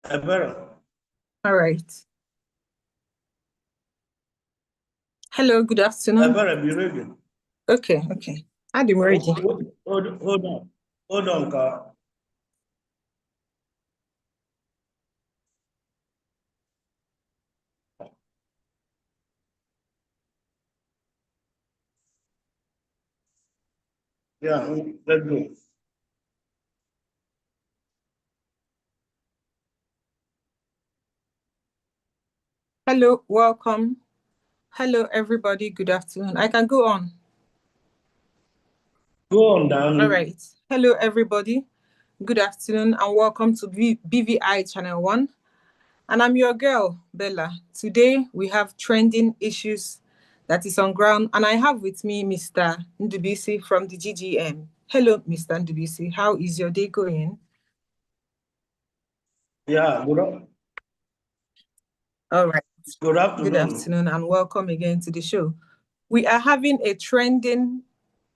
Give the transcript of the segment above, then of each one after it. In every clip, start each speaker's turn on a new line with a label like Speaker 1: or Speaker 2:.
Speaker 1: All right. Hello, good afternoon. Okay. I'm ready.
Speaker 2: Hold on, Ka. Yeah, let's go.
Speaker 1: Hello, welcome. Hello, everybody. Good afternoon. I can go on.
Speaker 2: Go on, Dan.
Speaker 1: All right. Hello, everybody. Good afternoon and welcome to BVI Channel 1. And I'm your girl, Bella. Today, we have trending issues that is on ground. And I have with me Mr. Ndubisi from the GGM. Hello, Mr. Ndubisi. How is your day going?
Speaker 2: Yeah, good.
Speaker 1: All right.
Speaker 2: Good afternoon.
Speaker 1: Good afternoon and welcome again to the show. We are having a trending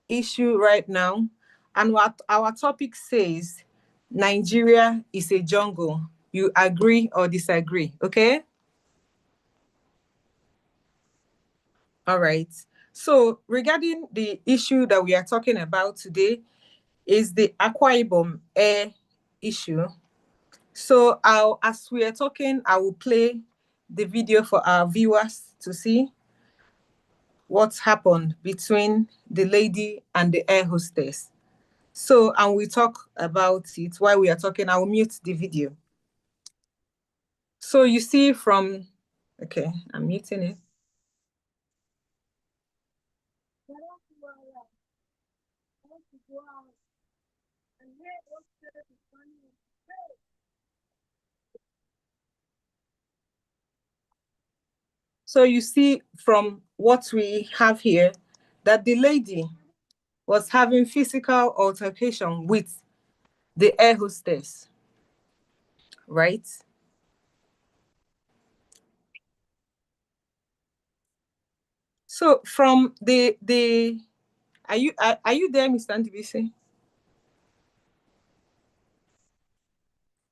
Speaker 1: issue right now, and what our topic says, Nigeria is a jungle. You agree or disagree, okay? All right. So regarding the issue that we are talking about today is the Akwa Ibom air issue. So as we are talking, I will play the video for our viewers to see what happened between the lady and the air hostess. So, and we talk about it while we are talking. I will mute the video. So you see from, okay, I'm muting it. So you see from what we have here that the lady was having physical altercation with the air hostess, right? So from the are you there, Mr. Ndubisi?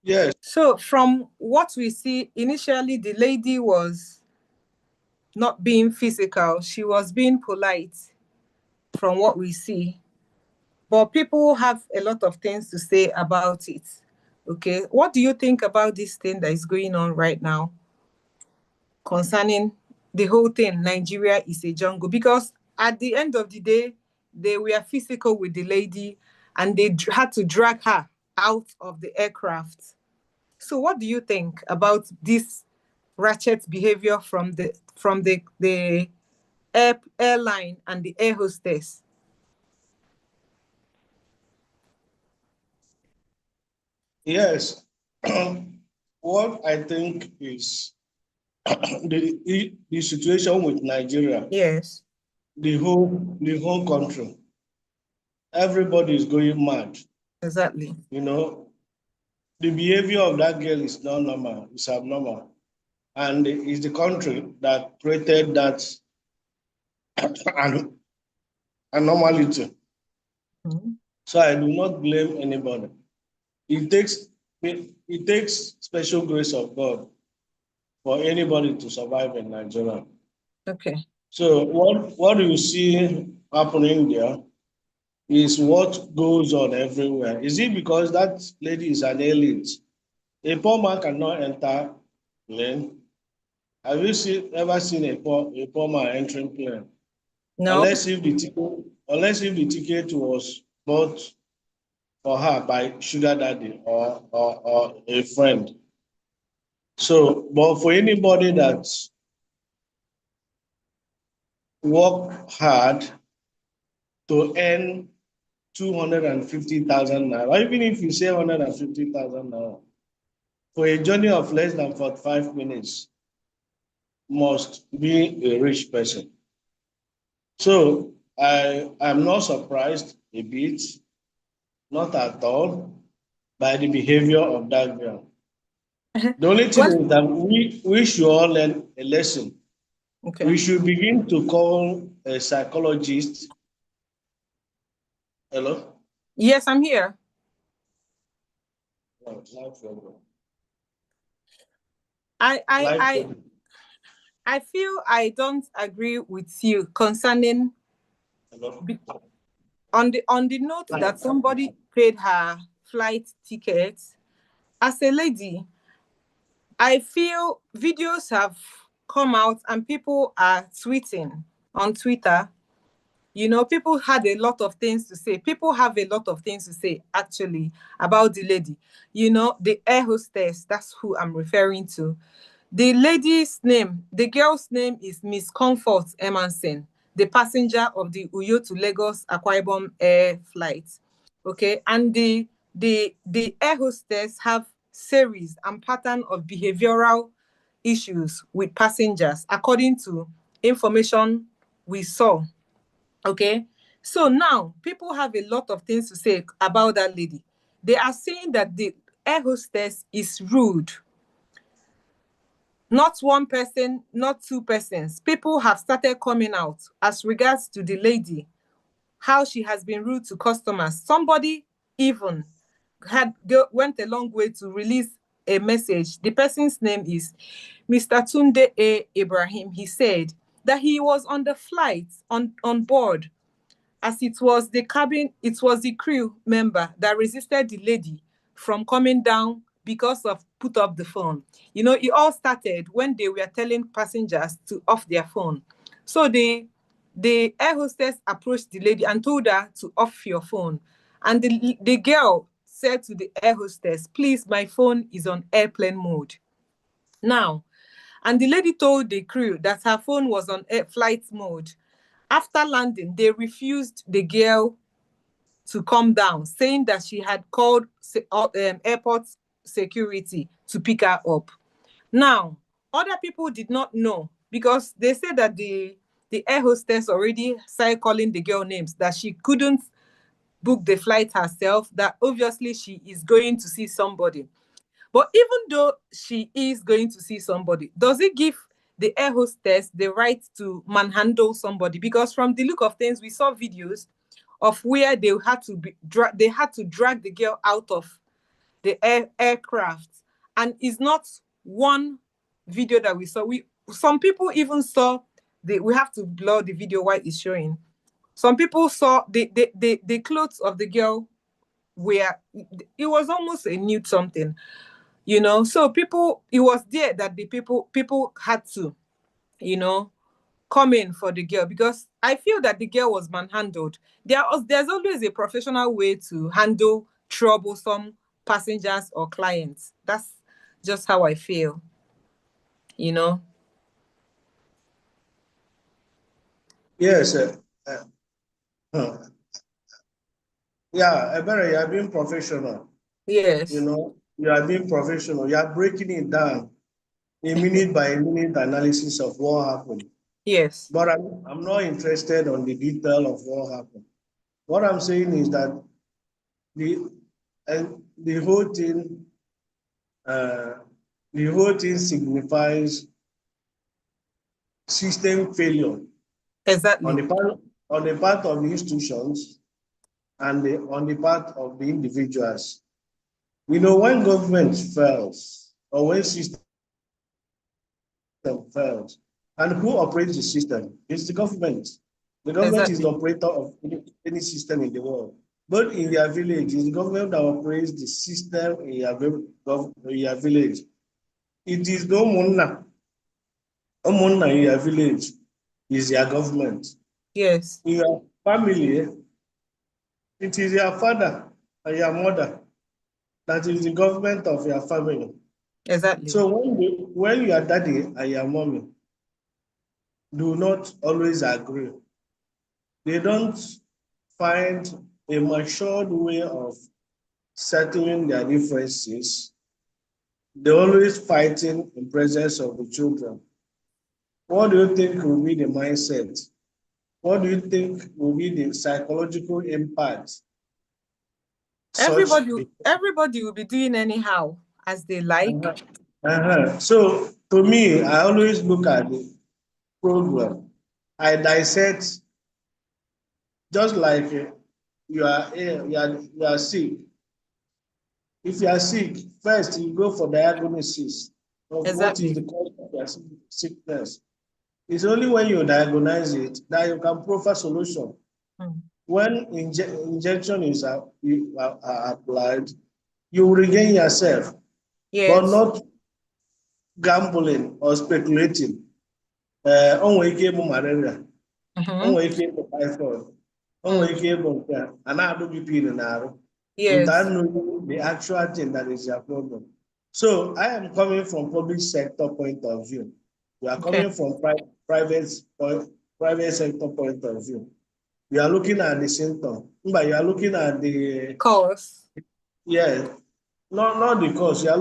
Speaker 2: Yes.
Speaker 1: So from what we see, initially the lady was not being physical. She was being polite from what we see. But people have a lot of things to say about it. Okay, what do you think about this thing that is going on right now concerning the whole thing? Nigeria is a jungle, because at the end of the day, they were physical with the lady and they had to drag her out of the aircraft. So what do you think about this ratchet behavior from the airline and the air hostess?
Speaker 2: Yes. What I think is the situation with Nigeria,
Speaker 1: Yes.
Speaker 2: the whole country, everybody is going mad.
Speaker 1: Exactly.
Speaker 2: You know, the behavior of that girl is not normal, it's abnormal. And it's the country that created that anomaly.
Speaker 1: Mm-hmm.
Speaker 2: So I do not blame anybody. It takes special grace of God for anybody to survive in Nigeria.
Speaker 1: Okay.
Speaker 2: So what you see happening there is what goes on everywhere. Is it because that lady is an elite? A poor man cannot enter plane. Have you ever seen a poor man entering plane?
Speaker 1: No.
Speaker 2: Unless if the ticket was bought for her by sugar daddy or a friend. So, but for anybody that work hard to earn 250,000 naira, even if you say 150,000 naira, for a journey of less than 45 minutes, must be a rich person. So I'm not surprised a bit, not at all, by the behavior of that girl. The only thing is that we should all learn a lesson.
Speaker 1: Okay.
Speaker 2: We should begin to call a psychologist. Hello?
Speaker 1: Yes, I'm here. I I
Speaker 2: Life.
Speaker 1: I I feel I don't agree with you concerning be- on the note that somebody paid her flight ticket. As a lady, I feel videos have come out and people are tweeting on Twitter. You know, people had a lot of things to say. People have a lot of things to say actually about the lady. You know, the air hostess, that's who I'm referring to. The lady's name, the girl's name is Miss Comfort Emerson, the passenger of the Uyo to Lagos Akwa Ibom air flight. Okay, and the air hostess have series and pattern of behavioral issues with passengers, according to information we saw. Okay, so now people have a lot of things to say about that lady. They are saying that the air hostess is rude. Not one person, not two persons. People have started coming out as regards to the lady, how she has been rude to customers. Somebody even went a long way to release a message. The person's name is Mr. Tunde A. Ibrahim. He said that he was on the flight on board, as it was the crew member that resisted the lady from coming down because of put up the phone. You know, it all started when they were telling passengers to off their phone. So the air hostess approached the lady and told her to off your phone. And the girl said to the air hostess, please, my phone is on airplane mode. Now, and the lady told the crew that her phone was on flight mode. After landing, they refused the girl to come down, saying that she had called airport security to pick her up. Now, other people did not know because they said that the air hostess already started calling the girl names, that she couldn't book the flight herself, that obviously she is going to see somebody. But even though she is going to see somebody, does it give the air hostess the right to manhandle somebody? Because from the look of things, we saw videos of where they had to they had to drag the girl out of the aircraft, and it's not one video that we saw. Some people even saw we have to blur the video while it's showing. Some people saw the clothes of the girl where it was almost a nude something, you know. So people, it was there that the people had to, you know, come in for the girl, because I feel that the girl was manhandled. There's always a professional way to handle troublesome passengers or clients. That's just how I feel, you know.
Speaker 2: Yes. Uh, yeah, Ebere, you are being professional. You
Speaker 1: Yes.
Speaker 2: know, you are being professional. You are breaking it down a minute by minute analysis of what happened.
Speaker 1: Yes.
Speaker 2: But I'm not interested on the detail of what happened. What I'm saying is that the the whole thing, uh, the whole thing signifies system failure on
Speaker 1: Exactly.
Speaker 2: the part of the institutions and on the part of the individuals. You know, when government fails or when system fails, and who operates the system? It's the government. The government is the
Speaker 1: Exactly.
Speaker 2: operator of any system in the world. But in their village, it's the government that operates the system in your village. It is the Umunna in your village is your government.
Speaker 1: Yes.
Speaker 2: In your family, it is your father and your mother that is the government of your family.
Speaker 1: Exactly.
Speaker 2: So when your daddy and your mommy do not always agree, they don't find a matured way of settling their differences. They're always fighting in presence of the children. What do you think will be the mindset? What do you think will be the psychological impact such?
Speaker 1: Everybody will be doing anyhow as they like.
Speaker 2: Uh-huh. Uh-huh. So to me, I always look at the program. I dissect just like you are sick. If you are sick, first you go for diagnosis of what is
Speaker 1: Exactly.
Speaker 2: the cause of their sickness. It's only when you diagnose it that you can proffer solution.
Speaker 1: Mm.
Speaker 2: When injection is applied, you regain yourself, but
Speaker 1: Yes.
Speaker 2: not gambling or speculating. O nwere ike ịbụ malaria, o
Speaker 1: Mm-hmm.
Speaker 2: nwere ike ịbụ typhoid, o nwere
Speaker 1: Mm.
Speaker 2: ike ịbụ nke a na-adụ gị pin n'arụ without
Speaker 1: Yes.
Speaker 2: knowing the actual thing that is your problem. So I am coming from public sector point of view. We are
Speaker 1: Okay.
Speaker 2: coming from private sector point of view. You are looking at the symptom, but you are looking at the
Speaker 1: Cause.
Speaker 2: yeah, not the cause. You are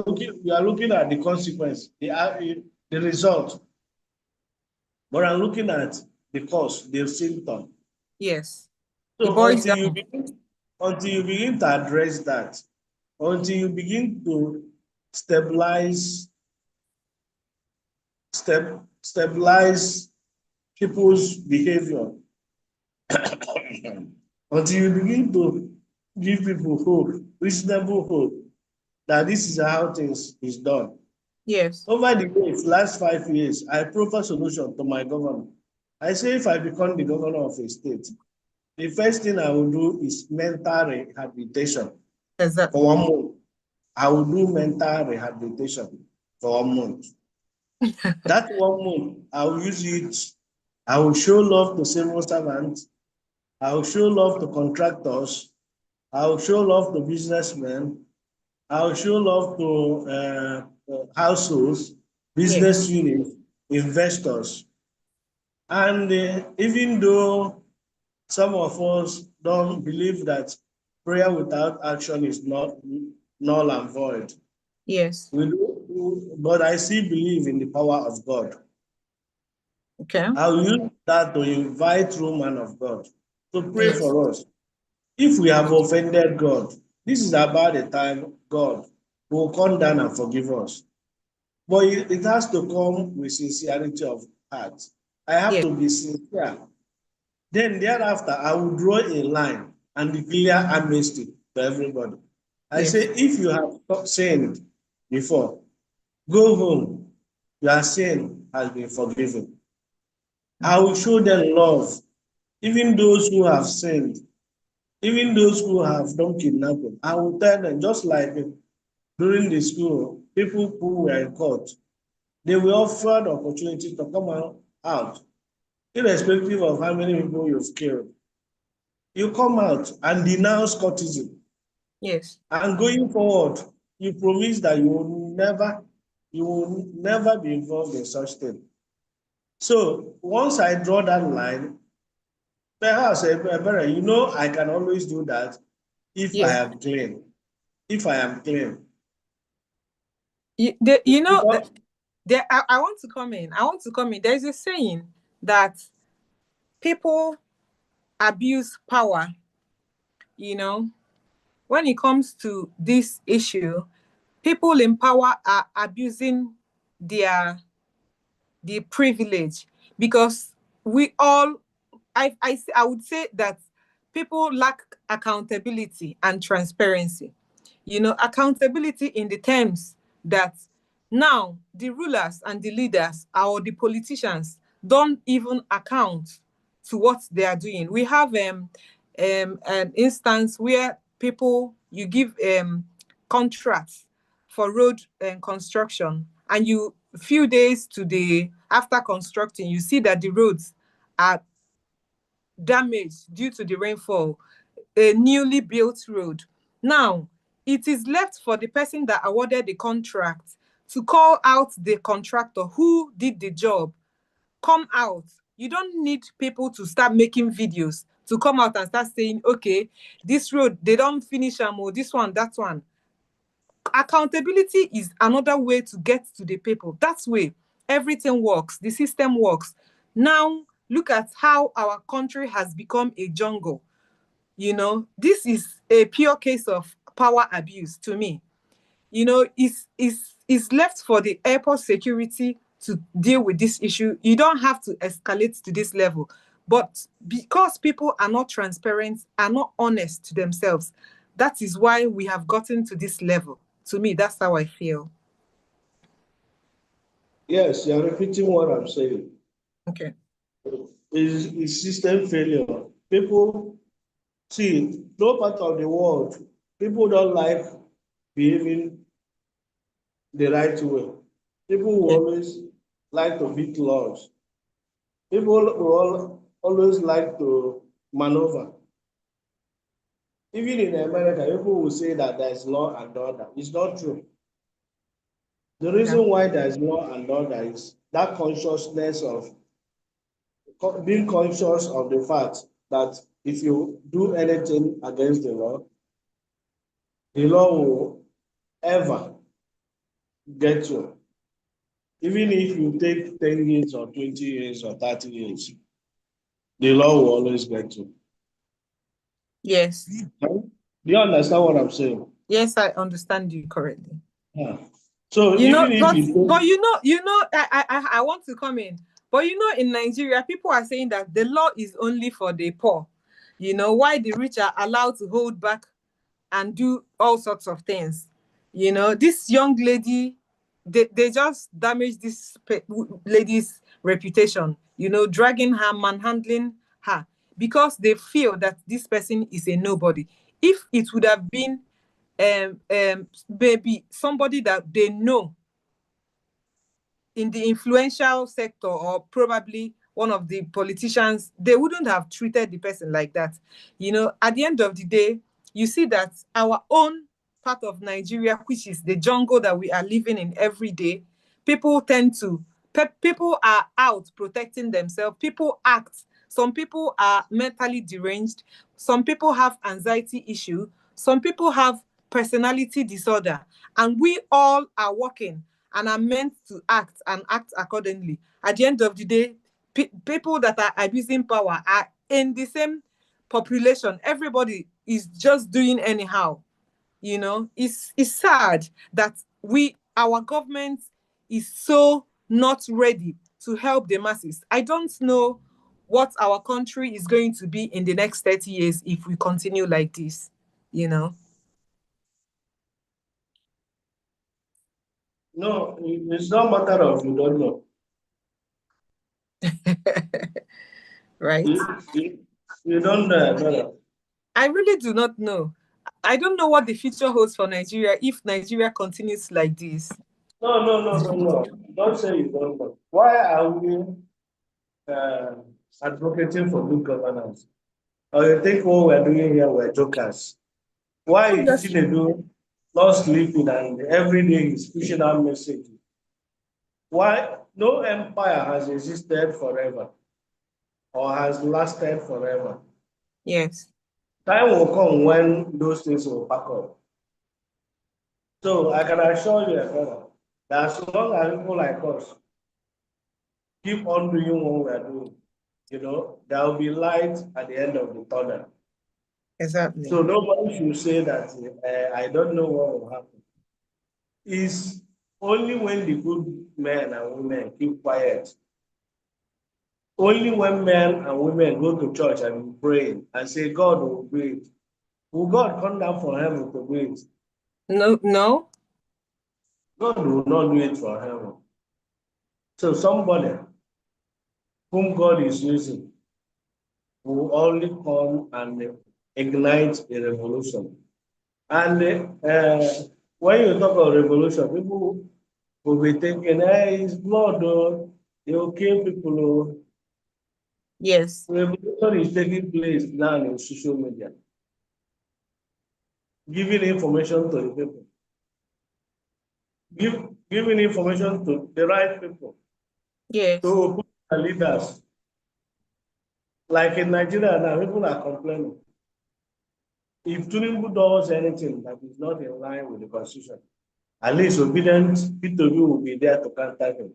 Speaker 2: looking at the consequence, the result. But I'm looking at the cause, the symptom.
Speaker 1: Yes. It
Speaker 2: So
Speaker 1: boils down.
Speaker 2: until you begin to address that, until you begin to stabilize people's behavior, until you begin to give people hope, reasonable hope, that this is how things is done.
Speaker 1: Yes.
Speaker 2: Over the years, last 5 years, I propose solution to my governor. I say if I become the governor of a state, the first thing I will do is mental rehabilitation
Speaker 1: Exactly.
Speaker 2: for 1 month. I will do mental rehabilitation for 1 month. That 1 month, I will use it. I will show love to civil servants. I will show love to contractors. I will show love to businessmen. I will show love to households,
Speaker 1: Yes.
Speaker 2: business units, investors. And even though some of us don't believe that prayer without action is not null and void,
Speaker 1: Yes.
Speaker 2: but I still believe in the power of God.
Speaker 1: Okay.
Speaker 2: I'll use that to invite true man of God to pray
Speaker 1: Yes.
Speaker 2: for us. If we have offended God, this is about the time God will come down and forgive us. But it has to come with sincerity of heart. I have
Speaker 1: Yes.
Speaker 2: to be sincere. Then thereafter, I will draw a line and declare amnesty to everybody. I say,
Speaker 1: Yes.
Speaker 2: if you have sinned before, go home. Your sin has been forgiven. I will show them love, even those who have sinned, even those who have done kidnapping. I will tell them, just like during the school, people who were in court, they were offered the opportunity to come out, irrespective of how many people you've killed. You come out and denounce courtesan.
Speaker 1: Yes.
Speaker 2: And going forward, you promise that you will never be involved in such thing. So once I draw that line, perhaps I can always do that if I
Speaker 1: Yes.
Speaker 2: am clean. If I am clean.
Speaker 1: You know,
Speaker 2: Because
Speaker 1: I want to come in. I want to come in. There's a saying that people abuse power, you know. When it comes to this issue, people in power are abusing their privilege because we all I would say that people lack accountability and transparency. You know, accountability in the terms that now the rulers and the leaders or the politicians don't even account to what they are doing. We have an instance where people you give contracts for road construction, and you few days to the after constructing, you see that the roads are damaged due to the rainfall, a newly built road. Now, it is left for the person that awarded the contract to call out the contractor who did the job, come out. You don't need people to start making videos to come out and start saying, okay, this road, they don't finish them, or this one, that one. Accountability is another way to get to the people. That's way everything works, the system works. Now, look at how our country has become a jungle. You know, this is a pure case of power abuse to me. You know, it's left for the airport security to deal with this issue. You don't have to escalate to this level. But because people are not transparent, are not honest to themselves, that is why we have gotten to this level. To me, that's how I feel.
Speaker 2: Yes, you're repeating what I'm saying.
Speaker 1: Okay.
Speaker 2: Is system failure. People see, no part of the world, people don't like behaving the right way. People will
Speaker 1: Yeah.
Speaker 2: always like to beat laws. People will always like to maneuver. Even in America, people will say that there is law and order. It's not true. The
Speaker 1: Yeah.
Speaker 2: reason why there is law and order is that consciousness of being conscious of the fact that if you do anything against the law will ever get you. Even if you take 10 years or 20 years or 30 years, the law will always get you.
Speaker 1: Yes.
Speaker 2: Do you understand what I'm saying?
Speaker 1: Yes, I understand you correctly.
Speaker 2: Yeah. So
Speaker 1: You know,
Speaker 2: even if
Speaker 1: but
Speaker 2: you
Speaker 1: but
Speaker 2: take,
Speaker 1: I want to come in. But you know, in Nigeria, people are saying that the law is only for the poor. You know, why the rich are allowed to hold back and do all sorts of things. You know, this young lady, they just damaged this lady's reputation, you know, dragging her, manhandling her, because they feel that this person is a nobody. If it would have been maybe somebody that they know in the influential sector, or probably one of the politicians, they wouldn't have treated the person like that. You know, at the end of the day, you see that our own part of Nigeria, which is the jungle that we are living in every day, people tend to, people are out protecting themselves. People act. Some people are mentally deranged. Some people have anxiety issue. Some people have personality disorder. And we all are working and are meant to act and act accordingly. At the end of the day, people that are abusing power are in the same population. Everybody is just doing anyhow. You know, it's sad that our government is so not ready to help the masses. I don't know what our country is going to be in the next 30 years if we continue like this, you know.
Speaker 2: no, it's not matter of you don't know.
Speaker 1: Right?
Speaker 2: You don't know, brother.
Speaker 1: I really do not know. I don't know what the future holds for Nigeria if Nigeria continues like this.
Speaker 2: No. Don't say you don't know. Why are we uh, advocating for good governance? Or you think what we're doing here, we're jokers? Why is
Speaker 1: Obviously.
Speaker 2: Chinedu not sleeping and every day he's pushing out message? Why no empire has existed forever or has lasted forever?
Speaker 1: Yes.
Speaker 2: Time will come when those things will back up. So I can assure you, brother, that as long as people like us keep on doing what we are doing, there will be light at the end of the tunnel.
Speaker 1: Exactly.
Speaker 2: So nobody should say that I don't know what will happen. It's only when the good men and women keep quiet. Only when men and women go to church and pray and say, God will do it. Will God come down from heaven to do it?
Speaker 1: No, no.
Speaker 2: God will not do it from heaven. So somebody whom God is using will only come and ignite a revolution. And when you talk of revolution, people will be thinking, hey, it's blood, oh, they will kill people. Oh.
Speaker 1: Yes.
Speaker 2: Revolution is taking place now in social media, giving information to the people, giving information to the right people,
Speaker 1: Yes.
Speaker 2: to put the leaders. Like in Nigeria now, people are complaining. If Tinubu does anything that is not in line with the constitution, at least obedient P2B will be there to counter him.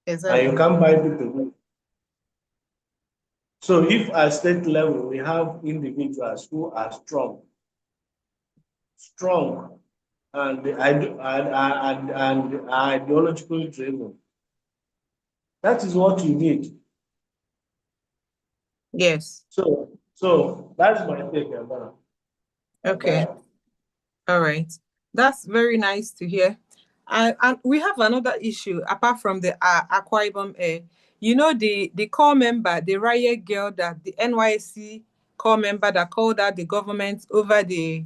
Speaker 2: And you
Speaker 1: Exactly.
Speaker 2: can't buy P2B. So if at state level we have individuals who are strong, and ideologically driven, that is what you need.
Speaker 1: Yes.
Speaker 2: So that's my take about
Speaker 1: Okay.
Speaker 2: that.
Speaker 1: All right. That's very nice to hear. And we have another issue apart from the Akwa Ibom air. You know, the core member, the riot girl, that the NYSC core member that called out the government over the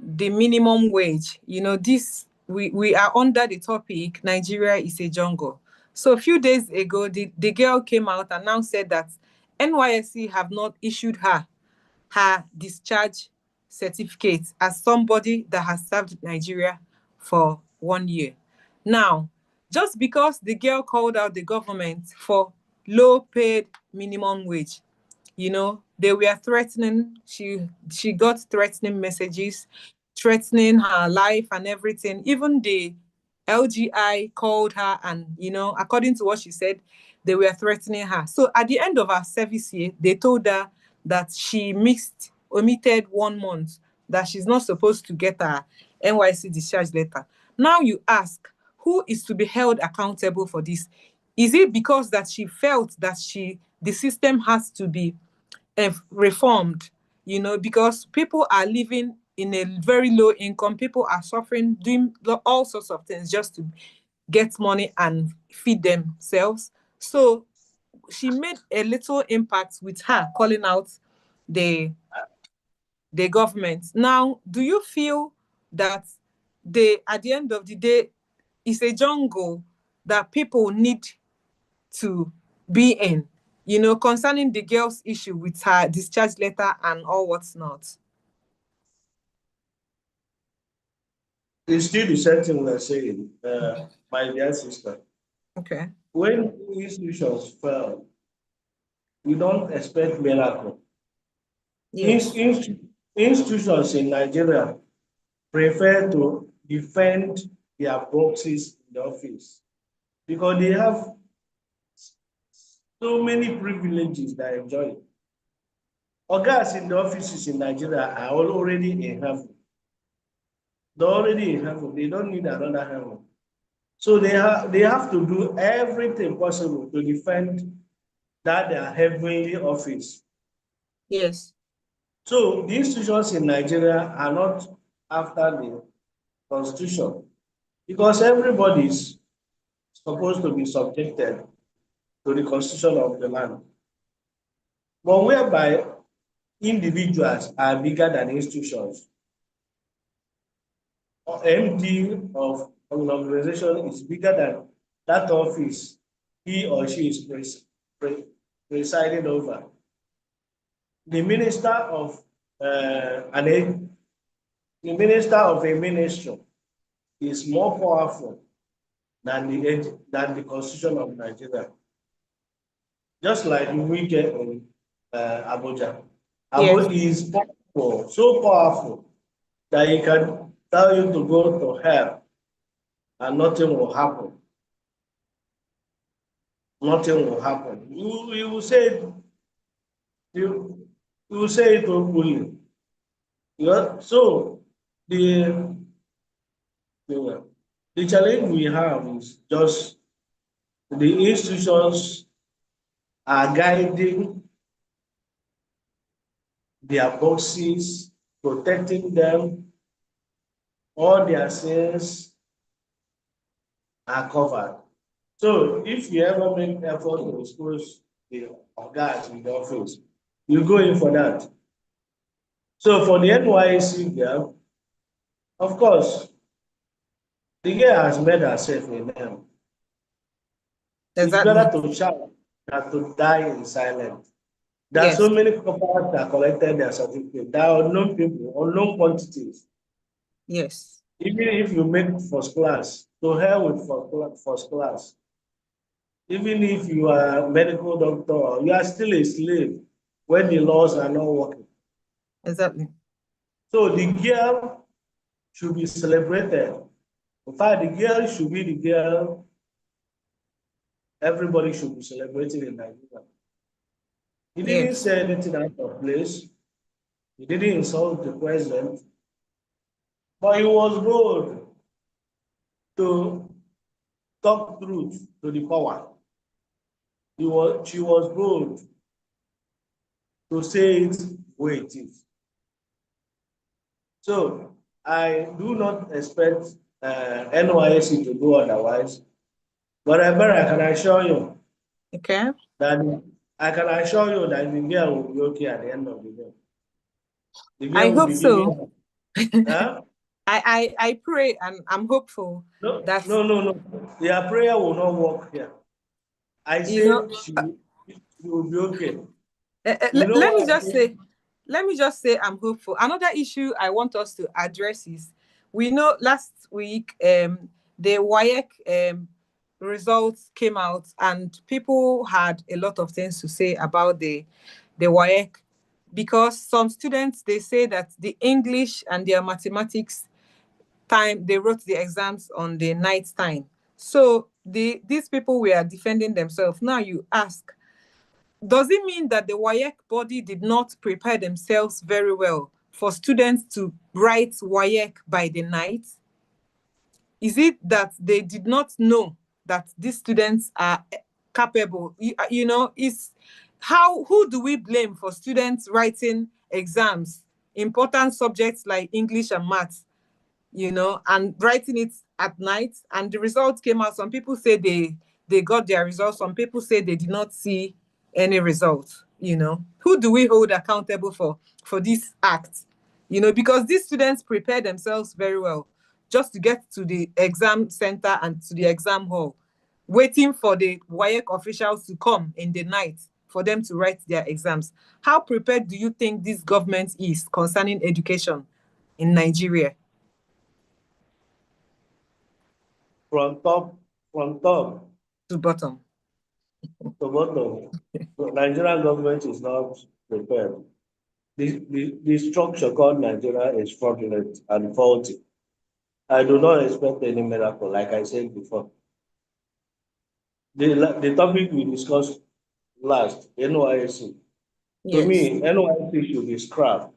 Speaker 1: minimum wage. You know, this we are under the topic Nigeria is a jungle. So a few days ago, the girl came out and now said that NYSC have not issued her discharge certificate as somebody that has served Nigeria for 1 year. Now, just because the girl called out the government for low paid minimum wage, you know, they were threatening, she got threatening messages, threatening her life and everything. Even the LGI called her and, you know, according to what she said, they were threatening her. So at the end of her service year, they told her that she omitted 1 month, that she's not supposed to get her NYC discharge letter. Now you ask, who is to be held accountable for this? Is it because that she felt that the system has to be reformed, you know, because people are living in a very low income, people are suffering, doing all sorts of things just to get money and feed themselves. So she made a little impact with her calling out the government. Now, do you feel that at the end of the day, it's a jungle that people need to be in, you know, concerning the girl's issue with her discharge letter and all what's not?
Speaker 2: It's still the same thing we're saying, my dear sister.
Speaker 1: Okay.
Speaker 2: When institutions fail, we don't expect miracle.
Speaker 1: Yes.
Speaker 2: Institutions in Nigeria prefer to defend their boxes in the office because they have so many privileges they enjoy. Ogas in the offices in Nigeria are already in heaven. They're already in heaven. They don't need another heaven. So they have to do everything possible to defend that their heavenly office.
Speaker 1: Yes.
Speaker 2: So the institutions in Nigeria are not after the constitution because everybody is supposed to be subjected to the constitution of the land. But whereby individuals are bigger than institutions, or MD of an organization is bigger than that office he or she is presiding over. The minister of the minister of a ministry is more powerful than the constitution of Nigeria. Just like we get in Abuja.
Speaker 1: Yes.
Speaker 2: Abuja is powerful, so powerful that he can tell you to go to hell and nothing will happen. Nothing will happen. You will say it, you will say it openly. So the, the challenge we have is just the institutions are guiding their boxes, protecting them, all their sins are covered. So if you ever make effort to expose the guys in the office, you go in for that. So for the NYC girl, of course, the girl has made herself a name. It's
Speaker 1: Exactly.
Speaker 2: better to shout than to die in silence. There are so
Speaker 1: Yes.
Speaker 2: many corporates that collected their certificate. There are unknown people, unknown quantities.
Speaker 1: Yes.
Speaker 2: Even if you make first class, to hell with first class. Even if you are a medical doctor, you are still a slave when the laws are not working.
Speaker 1: Exactly.
Speaker 2: So the girl should be celebrated. In fact, the girl should be the girl everybody should be celebrating in Nigeria. He didn't
Speaker 1: Yes.
Speaker 2: say anything out of place. He didn't insult the president, but he was bold to talk truth to the power. She was bold to say it where it is. So I do not expect NYSC to do otherwise. But I can assure you
Speaker 1: Okay.
Speaker 2: that the girl will be okay at the end of the day. The
Speaker 1: I
Speaker 2: girl will
Speaker 1: hope
Speaker 2: be
Speaker 1: so.
Speaker 2: giving. Huh?
Speaker 1: I pray and I'm hopeful
Speaker 2: No,
Speaker 1: that,
Speaker 2: no, no, no. Their prayer will not work here. I
Speaker 1: you know,
Speaker 2: said she will be okay. You
Speaker 1: let,
Speaker 2: know
Speaker 1: let
Speaker 2: what
Speaker 1: me
Speaker 2: I
Speaker 1: just
Speaker 2: think?
Speaker 1: say, I'm hopeful. Another issue I want us to address is, we know last week the WAEC results came out and people had a lot of things to say about the WAEC, because some students, they say that the English and their mathematics time, they wrote the exams on the night time. So these people were defending themselves. Now you ask, does it mean that the WAEC body did not prepare themselves very well for students to write WAEC by the night? Is it that they did not know that these students are capable? Is who do we blame for students writing exams, important subjects like English and maths, and writing it at night, and the results came out? Some people say they got their results. Some people say they did not see any results. Who do we hold accountable for this act? Because these students prepare themselves very well just to get to the exam center and to the exam hall, waiting for the WAEC officials to come in the night for them to write their exams. How prepared do you think this government is concerning education in Nigeria?
Speaker 2: From top,
Speaker 1: To bottom.
Speaker 2: to bottom, the Nigerian government is not prepared. The structure called Nigeria is fraudulent and faulty. I do not expect any miracle, like I said before. The topic we discussed last, NYSC. To
Speaker 1: Yes,
Speaker 2: me, NYSC should be scrapped.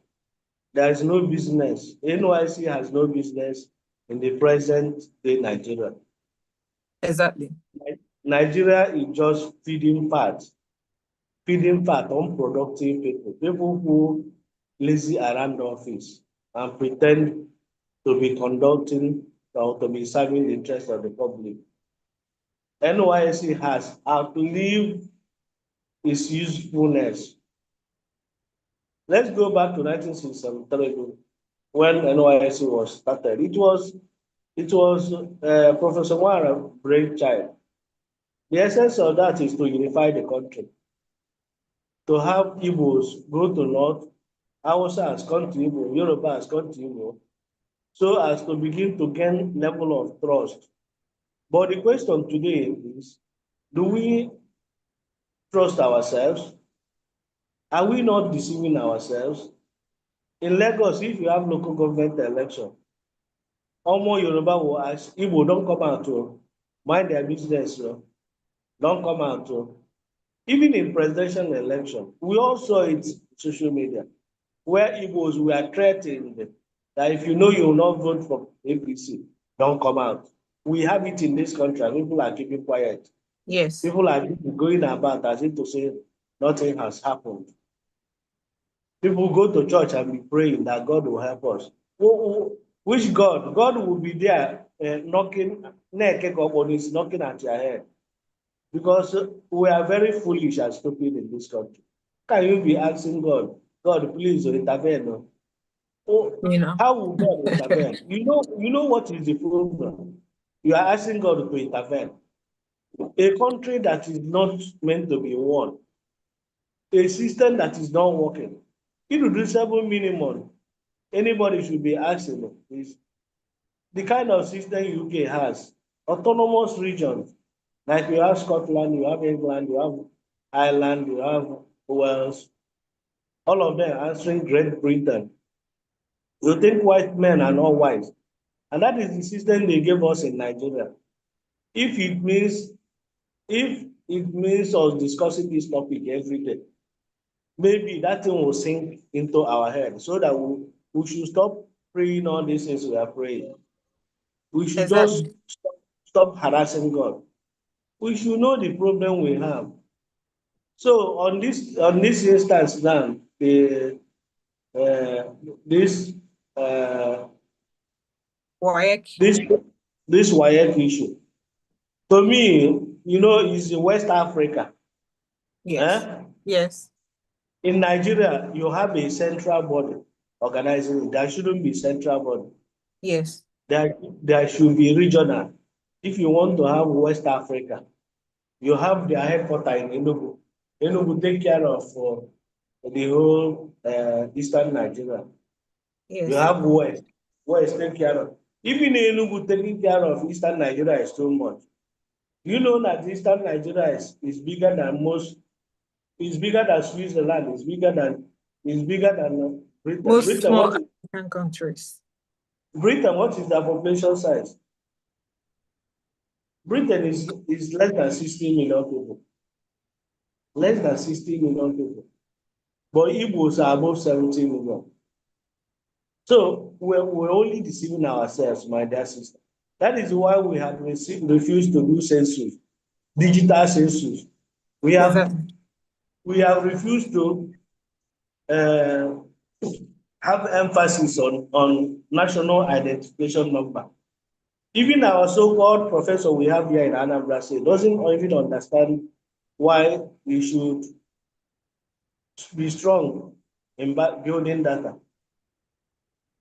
Speaker 2: There is no business. NYSC has no business in the present day Nigeria.
Speaker 1: exactly.
Speaker 2: Nigeria is just feeding fat, unproductive people who lazy around the office and pretend to be conducting or to be serving the interest of the public. NYSC has outlived its usefulness. Let's go back to 1963 when NYSC was started. It was Professor Mwara brainchild. The essence of that is to unify the country, to have Igbos go to North, Hausa has come to Igbo, Yoruba has come to Igbo, so as to begin to gain level of trust. But the question today is, do we trust ourselves? Are we not deceiving ourselves? In Lagos, if you have local government election, Omo Yoruba will ask, Igbo, don't come out to mind their business, don't come out to. Even in presidential election, we all saw it in social media, where Igbos were threatened that if you know you will not vote for APC, don't come out. We have it in this country, and people are keeping quiet.
Speaker 1: Yes.
Speaker 2: People are going about as if to say nothing has happened. People go to church and be praying that God will help us. Which God? God will be there knocking at your head. Because we are very foolish and stupid in this country. Can you be asking God, God, please intervene? Oh,
Speaker 1: You know.
Speaker 2: how will God intervene? You know what is the problem? You are asking God to intervene. A country that is not meant to be one, a system that is not working. Irreducible minimum, anybody should be asking is the kind of system UK has, autonomous regions, like you have Scotland, you have England, you have Ireland, you have Wales, all of them answering Great Britain. You think white men are not wise, and that is the system they gave us in Nigeria. If it means, if it means us discussing this topic every day, maybe that thing will sink into our head so that we should stop praying all these things we are praying. We should just
Speaker 1: Exactly.
Speaker 2: stop harassing God. We should know the problem we have. So on this instance now, the uh, this uh,
Speaker 1: WAEC.
Speaker 2: this this WAEC issue. To me, it's in West Africa.
Speaker 1: Yes. Yes.
Speaker 2: In Nigeria, you have a central body organizing it. There shouldn't be central body.
Speaker 1: Yes.
Speaker 2: There should be regional. If you want to have West Africa, you have their headquarters in Enugu. Enugu take care of the whole eastern Nigeria. You
Speaker 1: Yes.
Speaker 2: have West. West take care of. Even Enugu taking care of eastern Nigeria is too much. You know that eastern Nigeria is bigger than most. It's bigger than Switzerland. It's bigger than Britain.
Speaker 1: Most
Speaker 2: Britain,
Speaker 1: small African countries.
Speaker 2: Britain, what is their population size? Britain is less than 60 million people. Less than 60 million people. But Igbos are above 70 million. So we're only deceiving ourselves, my dear sister. That is why we have refused to do census, digital census. We have refused to have emphasis on national identification number. Even our so-called professor we have here in Anambra State doesn't even understand why we should be strong in building data.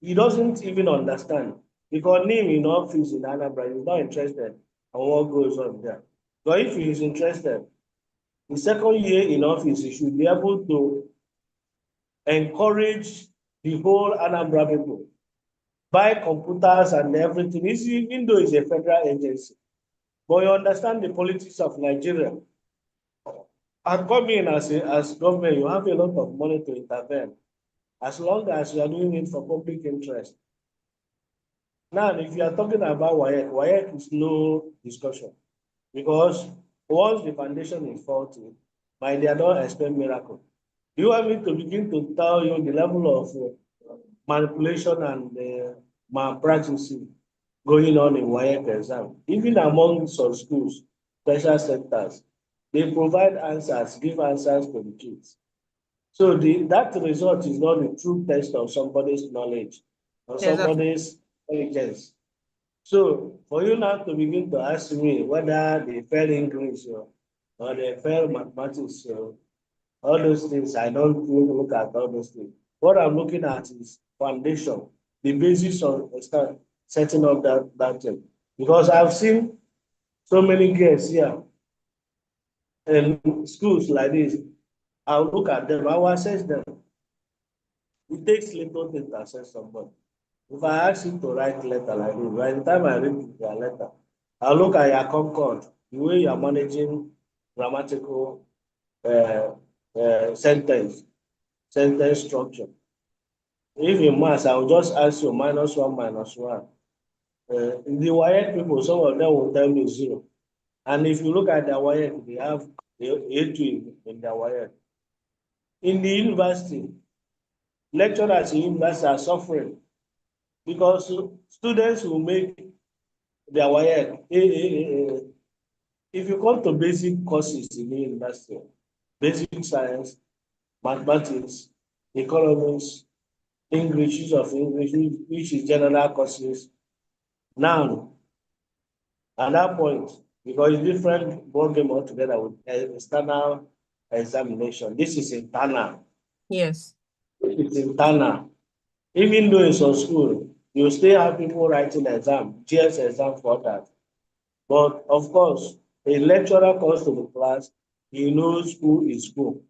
Speaker 2: He doesn't even understand because him in office in Anambra, he's not interested in what goes on there. But if he is interested, the second year in office, he should be able to encourage the whole Anambra people, buy computers and everything, even though it's a federal agency. But you understand the politics of Nigeria. And coming in as government, you have a lot of money to intervene, as long as you are doing it for public interest. Now, if you are talking about WAEC is no discussion. Because once the foundation is faulty, my dear, don't expect miracle. Do you want me to begin to tell you the level of manipulation and malpractice going on in WAEC exam? Even among some schools, special centers, they provide answers, give answers to the kids. So that result is not a true test of somebody's knowledge or somebody's intelligence. So for you now to begin to ask me whether they fail English or they fail mathematics, all those things, I don't look at all those things. What I'm looking at is foundation, the basis of setting up that thing. Because I've seen so many girls here in schools like this. I'll look at them, I will assess them. It takes little thing to assess somebody. If I ask you to write letter like this, by the time I read your letter, I'll look at your concord, the way you're managing grammatical sentence structure. If in maths, I'll just ask you -1, -1. The WAEC people, some of them will tell me 0. And if you look at their WAEC, they have A2 in their WAEC. In the university, lecturers in university are suffering because students will make their WAEC. If you come to basic courses in the university, basic science, mathematics, economics, English, use of English, which is general courses. Now, at that point, because it's different ballgame altogether with external examination. This is internal.
Speaker 1: Yes.
Speaker 2: It's internal. Even though it's on school, you still have people writing exam, GS exam for that. But of course, a lecturer comes to the class, he knows who is who.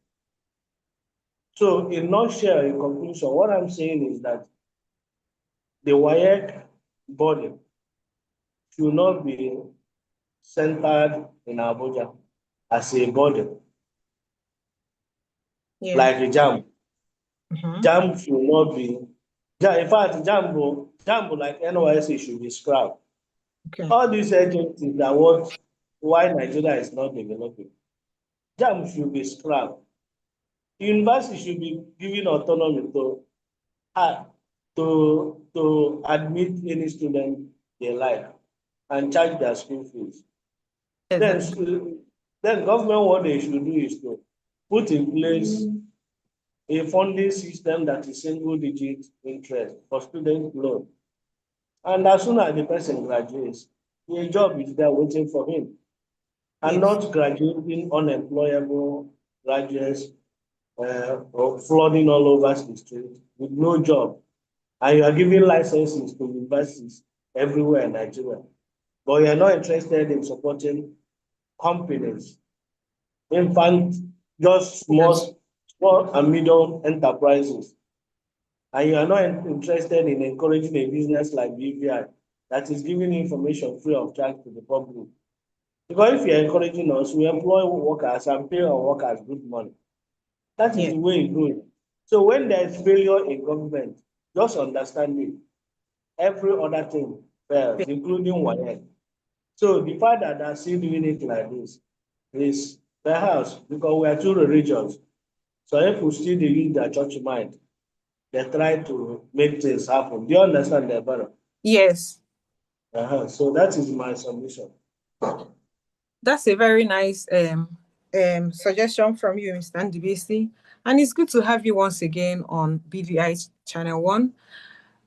Speaker 2: So in nutshell, in conclusion, what I'm saying is that the WAEC body should not be centered in Abuja as a body, like a JAM. JAM should not be, in fact, JAMBO like NYSC should be scrapped.
Speaker 1: Okay.
Speaker 2: All these agencies that why Nigeria is not developing. JAM should be scrapped. The university should be given autonomy to admit any student they like and charge their school fees.
Speaker 1: Exactly.
Speaker 2: Then government, what they should do is to put in place a funding system that is single-digit interest for student loan. And as soon as the person graduates, A job is there waiting for him, and
Speaker 1: Yes.
Speaker 2: not graduating unemployable graduates or flooding all over the street with no job. And you are giving licenses to universities everywhere in Nigeria, but you are not interested in supporting companies. In fact, just
Speaker 1: Yes.
Speaker 2: small and medium enterprises. And you are not interested in encouraging a business like BVI that is giving information free of charge to the public. Because if you're encouraging us, we employ workers and pay our workers good money. That is
Speaker 1: Yes.
Speaker 2: the way it goes. So when there's failure in government, just understand it. Every other thing fails, including WAEC. So the fact that they're still doing it like this is perhaps because we are too religious. So if we still use their church mind, they try to make things happen. Do you understand that better?
Speaker 1: Yes.
Speaker 2: So that is my submission.
Speaker 1: That's a very nice suggestion from you, Mr. Ndubisi. And it's good to have you once again on BVI Channel 1.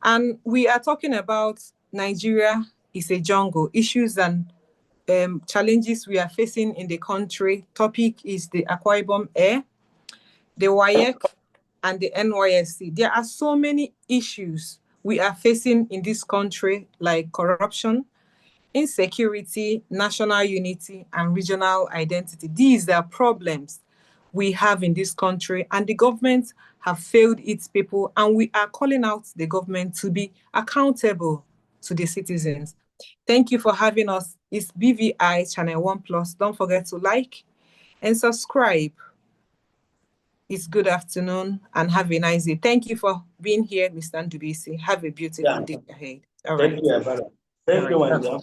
Speaker 1: And we are talking about Nigeria is a jungle, issues and challenges we are facing in the country. Topic is the Akwa Ibom Air, the WAEC, and the NYSC. There are so many issues we are facing in this country, like corruption, insecurity, national unity, and regional identity. These are problems we have in this country, and the government have failed its people, and we are calling out the government to be accountable to the citizens. Thank you for having us. It's BVI Channel 1 Plus. Don't forget to like and subscribe. It's good afternoon and have a nice day. Thank you for being here, Mr. Ndubisi. Have a beautiful
Speaker 2: Yeah.
Speaker 1: day ahead. All
Speaker 2: Thank
Speaker 1: right.
Speaker 2: you, brother.
Speaker 1: All
Speaker 2: Thank you,
Speaker 1: right.
Speaker 2: my dear.